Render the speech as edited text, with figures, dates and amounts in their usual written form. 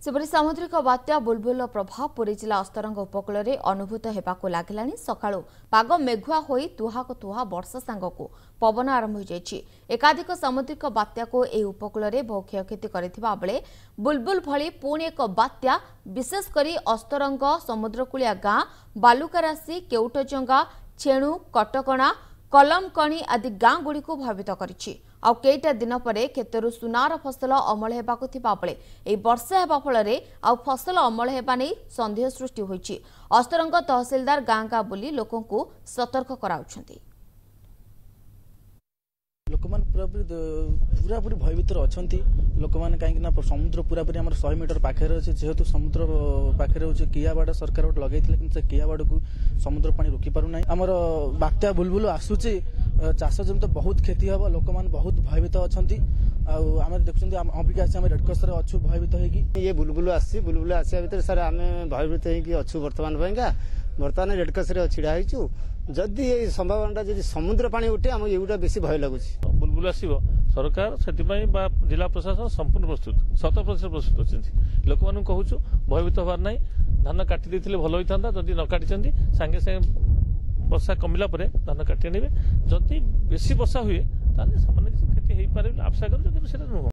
सेपरि सामुद्रिक बात्या बुलबुल प्रभाव पुरी जिला अस्तरंग उपकूल में अनुभूत होगाक लगिला सकाळु पाग मेघुआ होई तुहाक तुहा वर्षा सांगक पवन आरंभ हो जाइछि। एकाधिक सामुद्रिक बात्या को ए उपकूल में बहु क्षयक्षति करथिबा बेले बुलबुल भली पुणी एक बात्या विशेषकर अस्तरंग समुद्रकूलिया गाँ बालुकारासी केउटजंगा छेणु कटकणा कलमकणी आदि गाँ गुड़ी को भावित करिछि। आउ केईटा दिन पर खेतरु सुनार फसल अमल हेबाकु थिबा बेले एई वर्षा हेबा फलरे आउ फसल अमल हेबा नै संदेह सृष्टि होइछि। अस्तरंग तहसीलदार गाँ गाँ बुली लोकंकु सतर्क कराउछन्ति। लोक पूरापूरी भयभीत अच्छा लोक मैंने कहीं समुद्र पूरापूरी आम 100 मीटर पाखे अच्छे जेहेतु समुद्र पाखे हूँ कियाबाड़ सरकार गोटे लगे कि कियाबाड़ को समुद्र पानी रोकी पार ना आमर बात्या बुलबुल आसूची चाष जमी तो बहुत क्षति हम लोक मैंने बहुत भयभीत अच्छा आम देखुं अबिका आम रेडक्रस अच्छु भयभीत होगी ये बुलबुल आसा भितर सर आम भयभीत होगी बर्तमान रेडक्रस छिड़ा हो जदि ये संभावना जब समुद्र पानी उठे आम ये बेस भय लगुच बुलबुल आसो सरकार से जिला प्रशासन संपूर्ण प्रस्तुत 100% प्रस्तुत अच्छे लोक मान कहूँ भयभीत हबार ना धान काटी भल होता जदि न काटी सांगे सांगे वर्षा कमिला धान काटी आने जदि बेसी वर्षा हुए क्षति हो पारे आशा करूँ कि नुह।